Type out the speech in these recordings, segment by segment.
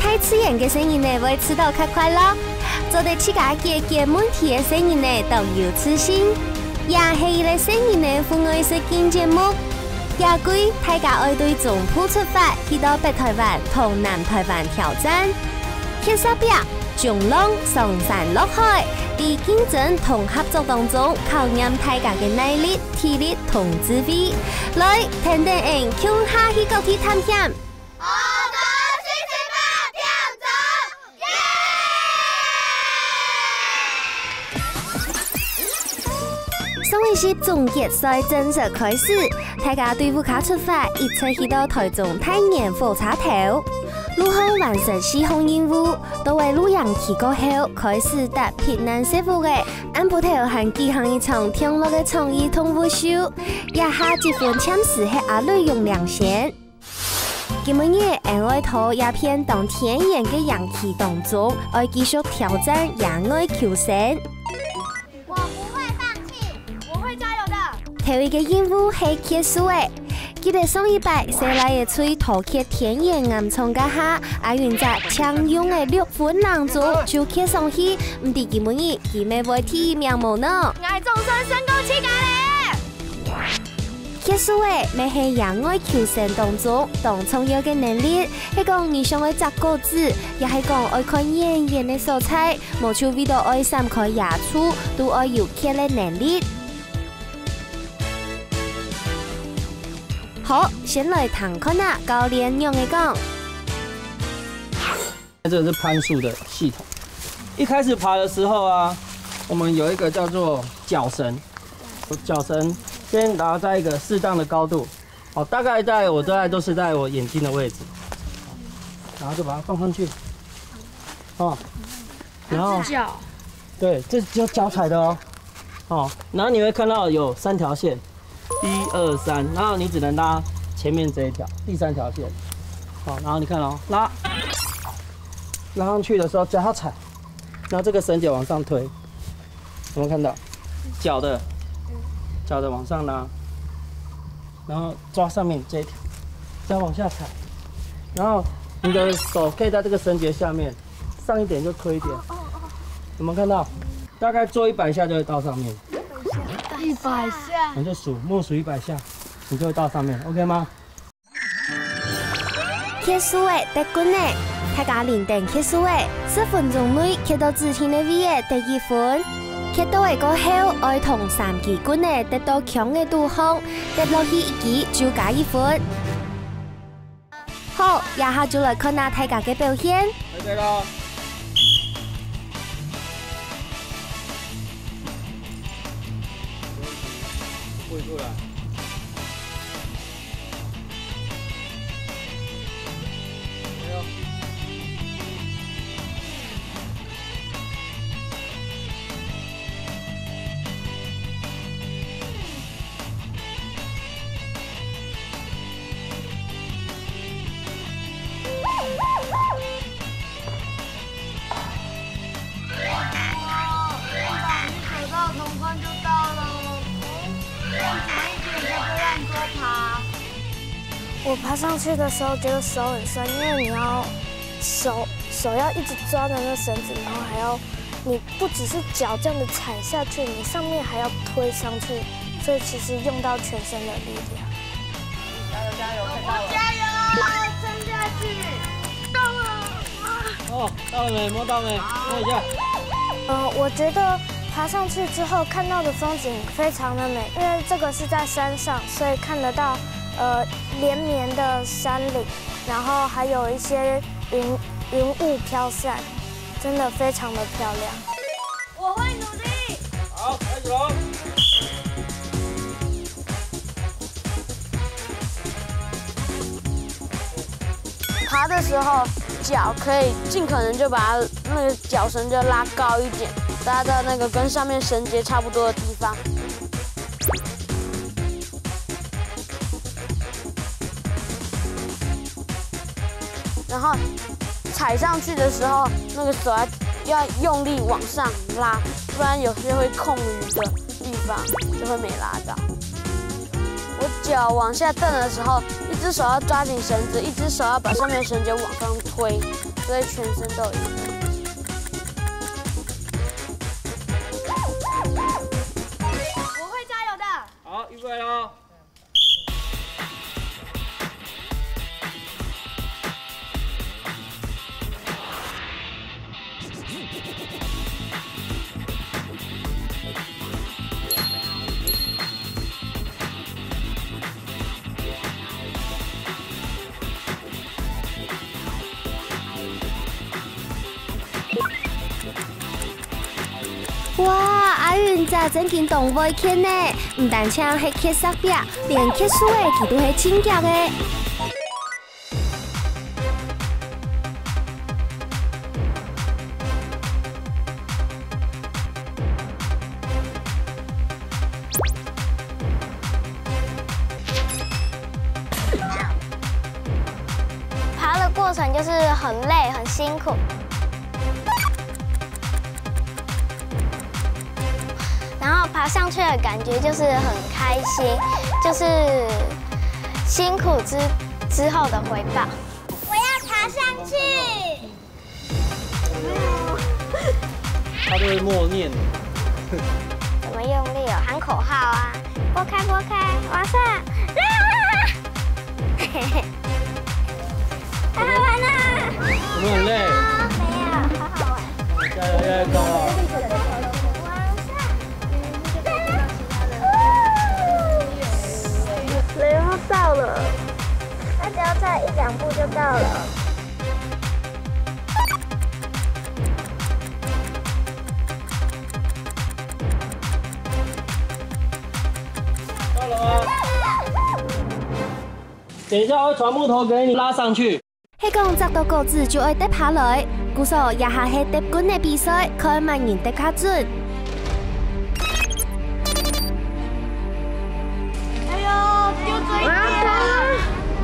太刺眼嘅聲音呢，會吃到較快樂。做得自家解決問題嘅聲音呢，都有自信。也係伊嘅聲音呢，赴外實境節目。也歸大家愛對總鋪出發，去到北台灣同南台灣挑戰。鐵手表、衝浪、上山落海，喺競爭同合作當中，考驗大家嘅耐力、體力同智慧。來，聽聽人向下去各地探險。宋一集總決賽正式開始，大家隊伍卡出發，一齊去到台中太原火車頭。路後完成4項任務，到位路陽期過後，開始搭平南師傅嘅安布頭還舉行一場聽樂嘅創意動物秀，也下一份簽詞係阿雷用兩線。今日俺愛頭也偏當天然嘅陽氣當中，愛繼續挑戰野外求生。頭一個任務係結束誒，記得上一擺誰來嘅吹頭殼天然岩衝家下，阿雲在搶用嘅6分當中就結上去，唔知幾滿意，幾咩會第一名冇呢？我總算升高起價咧！結束誒，咪係野外求生當中當重要嘅能力，係講你想愛摘果子，也係講愛看遠遠嘅蔬菜，無處味道愛閃開野醋，都愛有佢嘅能力。好，先來談看啊，教練用嘅講。這個是攀樹的系統。一開始爬的時候啊，我們有一個叫做腳繩，腳繩先拿在一個適當的高度，好，大概都是在我眼睛的位置，然後就把它放上去，哦，然後腳，對，這只有腳踩的哦，哦，然後你會看到有3條線。1、2、3，然後你只能拉前面這一條，第3條線，好，然後你看哦，拉上去的時候腳要踩，然後這個繩結往上推，有沒有看到？腳的往上拉，然後抓上面這一條，腳往下踩，然後你的手可以在這個繩結下面，上一點就推一點，有沒有看到？大概做100下就會到上面。100下，你就默數100下，你就會到上面 ，OK 嗎？結束誒，得分誒，大家連定結束誒，10分鐘內獲到指定嘅位嘅第2分，獲到嘅過後，愛同3期軍誒得到強嘅對方，得落去1期就加1分。好，以下就來看下大家嘅表現。OK 啦。會出來。我爬上去的時候覺得手很酸，因為你要手要一直抓着那繩子，然後還要你不只是腳這樣子踩下去，你上面還要推上去，所以其實用到全身的力量。加油加油，快到了！加油，撐下去！到了！哦，到了沒？摸到沒？摸一下。我覺得爬上去之後看到的風景非常的美，因為這個是在山上，所以看得到連綿的山嶺，然後還有一些雲霧飄散，真的非常的漂亮。我會努力。好，開始嘍！爬的時候，腳可以盡可能就把它那個腳繩就拉高一點，拉到那個跟上面繩結差不多的地方。然後踩上去的時候，那個手要用力往上拉，不然有些會空餘的地方就會沒拉到。我脚往下蹬的时候，一只手要抓紧绳子，一只手要把上面绳结往上推，所以全身都有一个。我会加油的。好，预备喽。哇，阿云仔真经动会खे呢，唔但请系खे色表，连खे数的佢都系真强的。爬的过程就是很累、很辛苦。然后爬上去的感觉就是很开心，就是辛苦之后的回报。我要爬上去。他都会默念。怎么用力哦？喊口号啊！拨开，拨开，往上！嘿嘿，好好玩啊！有没有很累？没有，好好玩。加油，加油，高啊！然后到了，那只要再1、2步就到了。到了吗？等一下我会传木头给你拉上去。迄讲摘到果子就会得爬来，故说也下系得滚的比赛，看慢人得较准。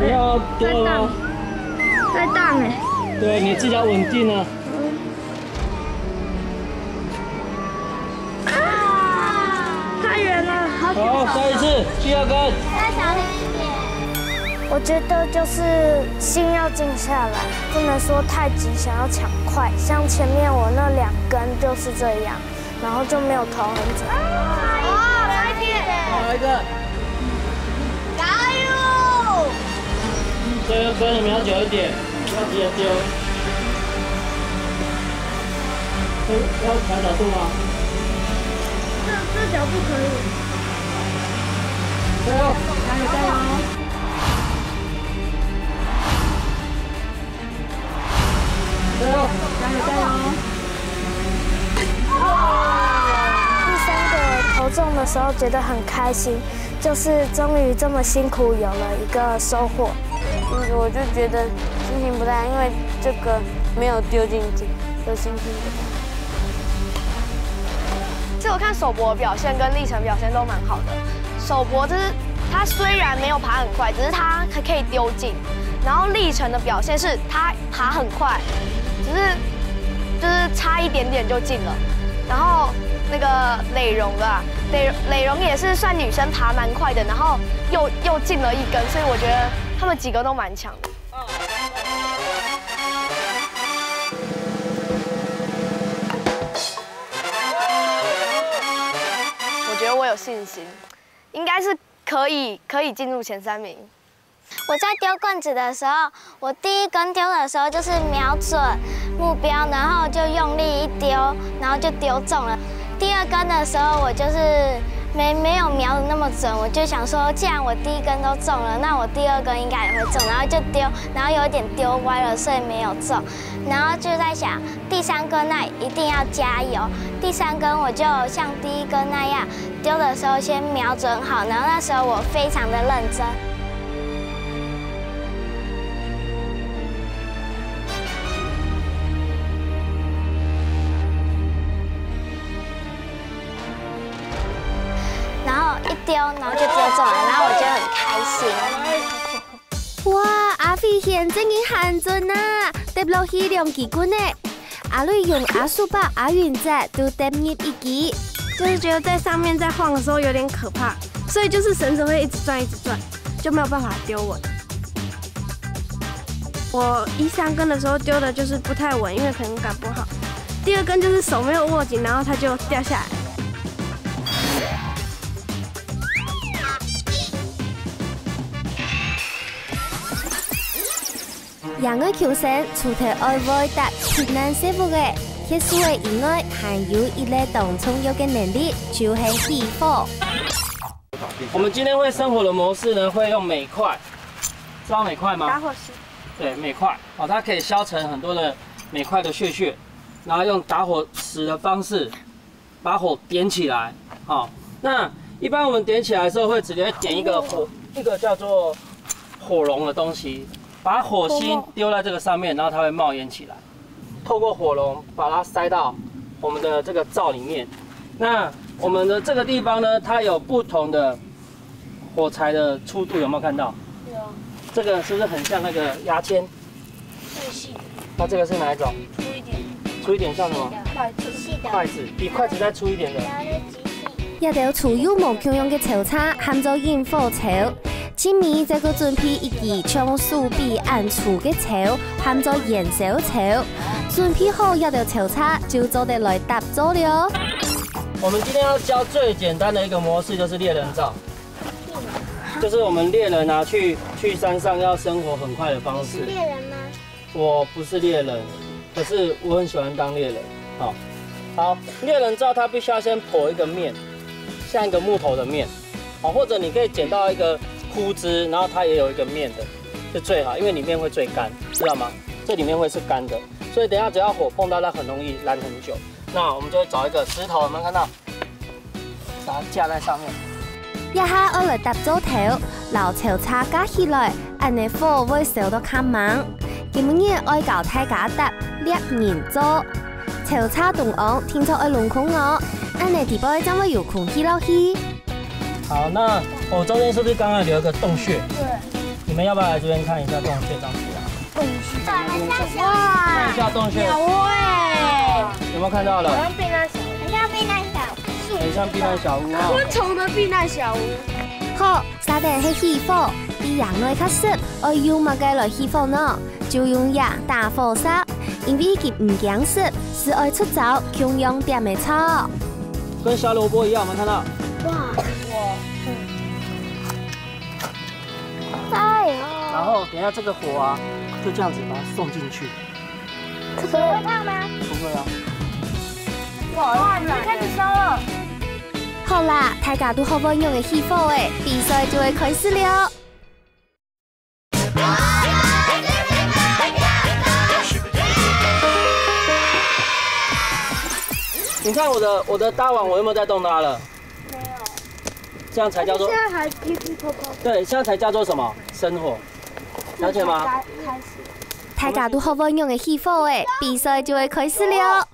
你要丢了吗？在荡哎。对，你自己要稳定啊。太远了，好，再一次，第二根。再小力一点。我觉得就是心要静下来，不能说太急，想要抢快。像前面我那2根就是这样，然后就没有头很紧。快一点！来一个。加油！这个跟你们要久一点，不要直接丢。要调角度吗？这脚不可以。加油！加油！加油！加油！加油！加油！第3个投中的时候觉得很开心，就是终于这么辛苦有了一个收获。我就觉得心情不太，因为这个没有丢进去，就心情不太。其实我看手博的表现跟立成表现都蛮好的。手博就是他虽然没有爬很快，只是他还可以丢进。然后立成的表现是他爬很快，只是就是差一点点就进了。然后那个磊荣的磊荣也是算女生爬蛮快的，然后又进了1根，所以我觉得他们几个都蛮强的。我觉得我有信心，应该是可以进入前3名。我在丢棍子的时候，我第1根丢的时候就是瞄准目标，然后就用力一丢，然后就丢中了。第2根的时候，我就是没有瞄得那么准，我就想说，既然我第1根都中了，那我第2根应该也会中，然后就丢，然后有一点丢歪了，所以没有中。然后就在想，第3根那一定要加油。第3根我就像第1根那样，丢的时候先瞄准好，然后那时候我非常的认真。然后一丢，然后就丢中了，然后我就很开心。哇，阿飞现真经喊准啊，跌落去2支棍呢。阿瑞用阿叔把阿云仔都跌入1支，就是觉得在上面在晃的时候有点可怕，所以就是绳子会一直转一直转，就没有办法丢稳。我1、3根的时候丢的就是不太稳，因为可能感不好。第2根就是手没有握紧，然后它就掉下来。两个球绳除了爱会达困难克服嘅，技术嘅以外，还有一类当重要嘅能力，就是起火。我们今天会生火的模式呢，会用镁块，知道镁块吗？打火石。对，镁块，哦，它可以削成很多的镁块的屑屑，然后用打火石的方式把火点起来。好，那一般我们点起来的时候会直接点一个叫做火龙的东西。 把火星丢在这个上面，然后它会冒烟起来。透过火龙把它塞到我们的这个灶里面。那我们的这个地方呢，它有不同的火柴的粗度，有没有看到？有。这个是不是很像那个牙签？最细。那这个是哪一种？粗一点。粗一点像什么？筷子。筷子，比筷子再粗一点的。一条粗有毛强用嘅潮叉，喊做引火潮。 前面再个准备一支像树皮按粗嘅草，喊做燃烧草。准备好一条潮叉，就做得来搭做了。我们今天要教最简单的一个模式，就是猎人灶，就是我们猎人啊去山上要生活很快的方式。猎人吗？我不是猎人，可是我很喜欢当猎人。好，猎人灶它必须要先剖一个面，像一个木头的面，好，或者你可以捡到一个。 枯枝，然后它也有一个面的，是最好，因为里面会最干，知道吗？这里面会是干的，所以等一下只要火碰到它，很容易燃很久。那我们就会找一个石头，有没有看到？把它架在上面。一下我来搭灶头，留潮叉加起来，安尼火会烧到较慢。今日爱教大家搭猎人灶，潮叉动昂，听说爱轮空哦，安尼地步将会有空气落去。 好，那我中间是不是刚刚留一个洞穴？对。你们要不要来这边看一下洞穴长什么样？洞穴。哇！看一下洞穴。有哎。有没有看到了？很像避难小屋。很像避难小屋。很像避难小屋啊。昆虫的避难小屋。好，沙地係起火，啲羊類較適愛用乜嘅來起火呢？就用羊打火石，因為佢唔驚濕，是愛出走強用點嘅草。跟小蘿蔔一樣，有沒有看到？哇！ 然后等一下这个火啊，就这样子把它送进去。这个会烫吗？不会啊。哇，你开始烧了。好啦，大家都好不容易起火誒，比賽就會開始了。你看我的搭网，我有没有在动它了？ 这样才叫做。现在还噼噼啪啪。对，这样才叫做什么？生火，了解吗？开始。大家都好不容易起火誒，比賽就會開始了。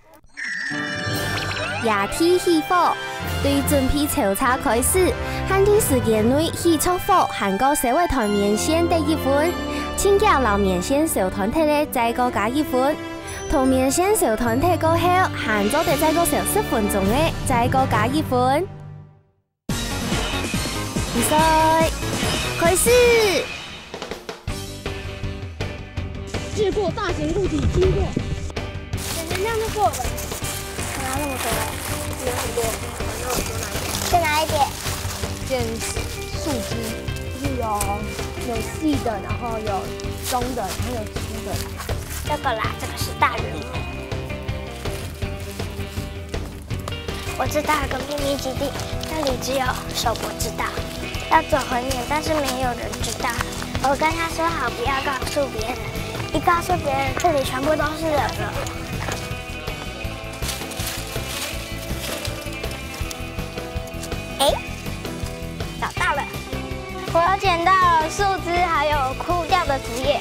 夜天起火，對準備潮叉開始，限定時間內起出火，行過社會台面線第1分，請教留面線小團體咧再個加1分，同面線小團體過後，限咗哋再個小10分鐘咧再個加1分。 比賽開始。越过大型物体经过，人家就过了。拿那么多，有很多，那我多拿一点。再拿一点。剪树枝，就是有细的，然后有中的，然后有粗的。这个啦，这个是大人。我知道有个秘密基地，那里只有首博知道。 要走很远，但是没有人知道。我跟他说好，不要告诉别人。一告诉别人，这里全部都是人了。哎，找到了！我有捡到了树枝，还有枯掉的竹叶。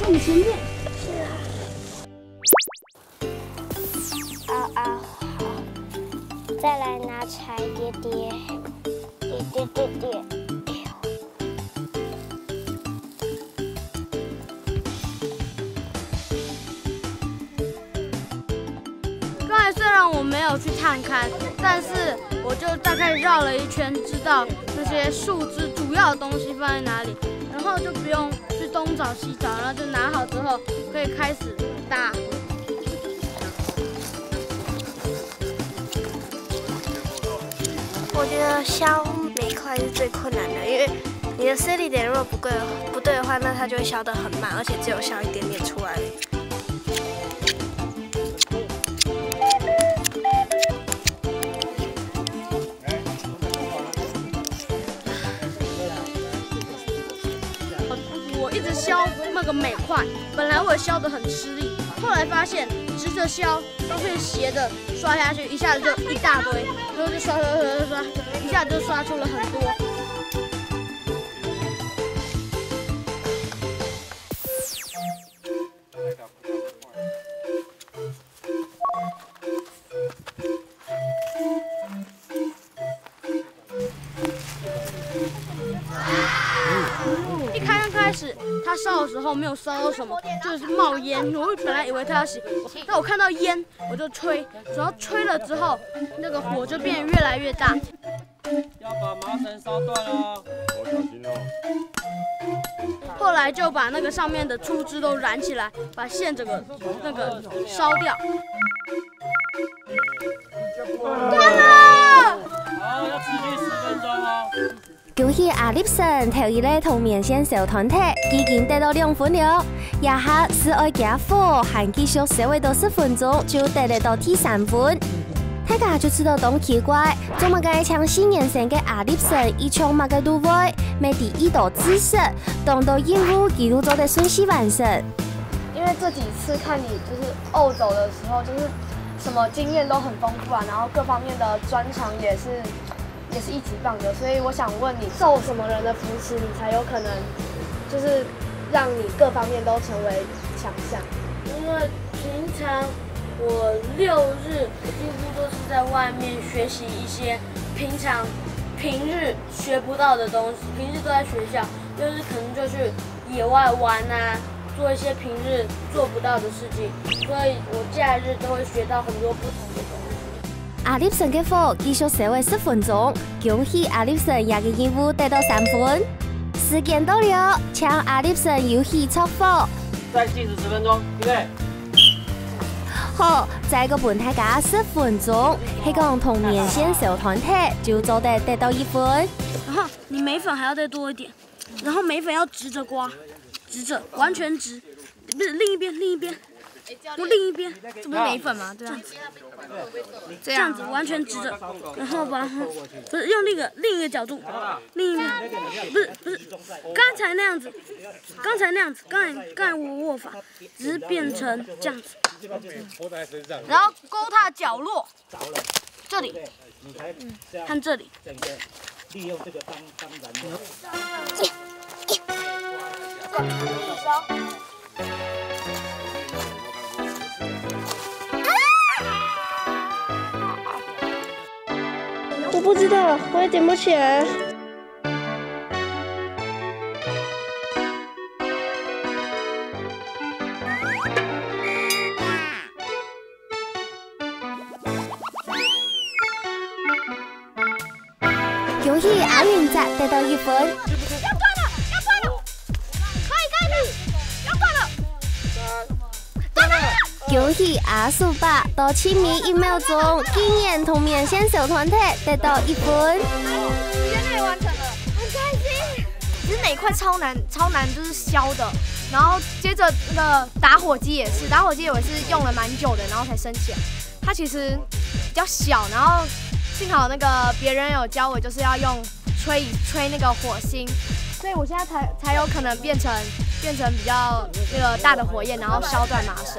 在你前面。好，再来拿柴叠。有去探勘，但是我就大概绕了一圈，知道那些树枝主要的东西放在哪里，然后就不用去东找西找，然后就拿好之后可以开始搭。我觉得削煤块是最困难的，因为你的施力点如果不对的话，那它就会削得很慢，而且只有削一点点出来。我一直削那个煤块，本来我削得很吃力，后来发现直着削都可以斜着刷下去，一下子就一大堆，然后就刷，一下子就刷出了很多。开始它烧的时候没有烧到什么，就是冒烟。我本来以为它要熄，但我看到烟我就吹，然后吹了之后，那个火就变得越来越大。要把麻绳烧断哦，好小心哦。后来就把那个上面的粗枝都燃起来，把线整个那个烧掉。断了！好，要持续10分钟哦。恭喜阿立生头一个同面线小团体已經得到2分了，也下是愛加火，還繼續稍微到10分鐘就得到第3分。大家就知道當奇怪，做乜嘅搶4年生嘅阿立生一搶乜嘅都會，沒第一道知識，當到任務一路做得順利完成。因為這幾次看你就是歐走的時候，就是什麼經驗都很豐富啊，然後各方面的專長也是一級棒的，所以我想問你，受什麼人的扶持，你才有可能就是讓你各方面都成為強項？因為平常我6日幾乎都是在外面學習一些平日學不到的東西，平日都在學校，就是可能就去野外玩啊，做一些平日做不到的事情，所以我假日都會學到很多不同的東西。阿立生嘅火繼續稍微10分鐘，恭喜阿立生也嘅任務得到3分。時間到了，請阿立生遊戲出火。再計時10分鐘，預備。好，再個半大家10分鐘，係講同面線小團體就做得到1分。然後你眉粉還要再多一點，然後眉粉要直着刮，直着完全直，不是另一邊。我另一邊，這不是眉粉嗎？對啊，這樣子完全直着，然後把它不是用另一個角度，另一邊不是剛才那樣子，剛才我握法只是變成這樣子，然後勾它的角落，這裡，看這裡。利用這個當燃料。我不知道，我也點不起來。恭喜阿雲澤得到1分。要斷了，可以，要斷了。恭喜阿蘇爸到7米1秒鐘，竟然同面線小團體得到1分。時間內完成了，很開心。其實每一塊超難，就是削的。然後接着那個打火機也是，打火機我也是用了蠻久的，然後才升起來。它其實比較小，然後幸好那個別人有教我，就是要用吹那個火星，所以我現在才有可能變成比較那個大的火焰，然後燒斷麻繩。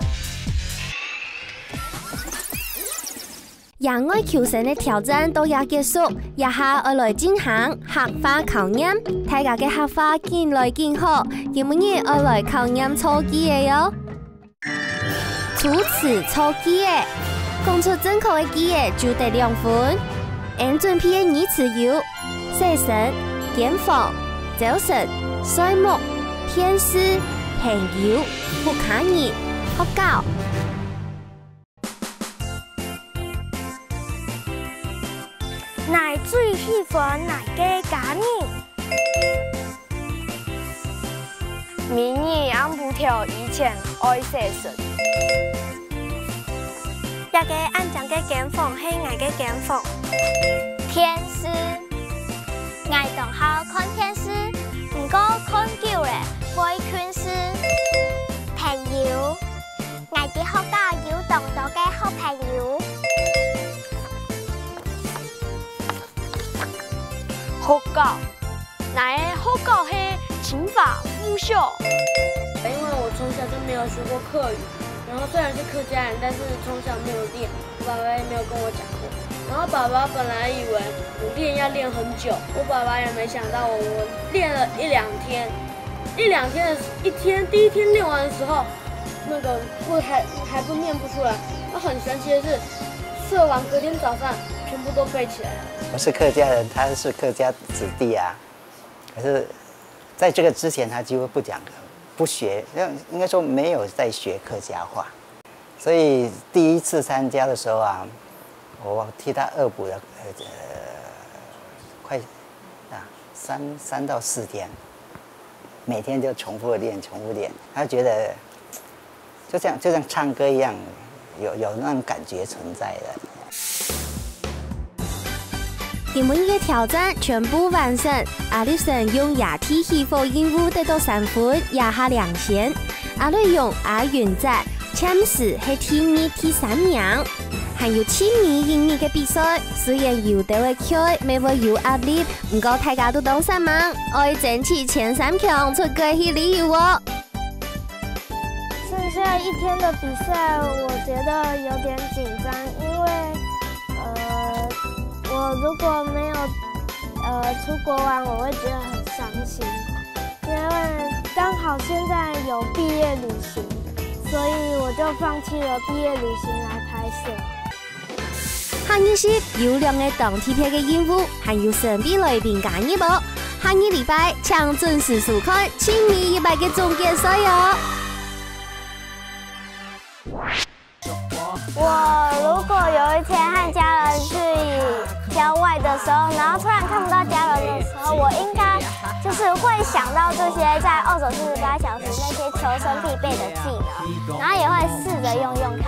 野外求生的挑戰都要結束，以下我來進行客家考驗，大家嘅客家見來見好，今日我來考驗錯記嘅喲。初次錯記嘅，講出正確嘅記嘅就得2分。按準備嘅語詞有：寫生、間房、早晨、歲末、天師、朋友、福卡爾、學校。奶水戏粉奶给咖喱。明日俺不跳以前爱写神。也给俺讲给减房，嘿爱给减房。天师，爱同校看天师，唔过看久咧会困师。朋友，爱啲學校有同多嘅好朋友。學校，乃學校係勤法腐朽。因为我从小就没有学过客语，然后虽然是客家人，但是从小没有练，我爸爸也没有跟我讲过。然后爸爸本来以为我练要练很久，我爸爸也没想到我练了一两天的第一天练完的时候，那个我还不念不出来。那很神奇的是，射完隔天早上全部都背起来了。我是客家人，他是客家子弟啊，可是在这个之前他几乎不讲。不学，应该说没有在学客家话，所以第一次参加的时候啊，我替他恶补了快3到4天，每天就重复练，他觉得就像唱歌一样，有那种感觉存在的。今每个挑战全部完成，阿律生用亚体戏服任务得到3分，也下2线。阿律用阿元仔签时系第2、第3名，还有7年英语嘅比赛，虽然有得会开，未会有压力，唔过大家都帮上忙，爱争取前3強出國去旅遊哦。剩下1天的比赛，我觉得有点紧张，因为我如果没有出国玩，我会觉得很伤心，因为刚好现在有毕业旅行，所以我就放弃了毕业旅行来拍摄。下日是有2個當天嘅任務，還有神秘來賓加入播。下日禮拜請準時收看清明100嘅總決賽哦。我如果有一天和家人去郊外的时候，然后突然看不到家人的时候，我应该就是会想到这些在2048小时那些求生必备的技能，然后也会试着用看。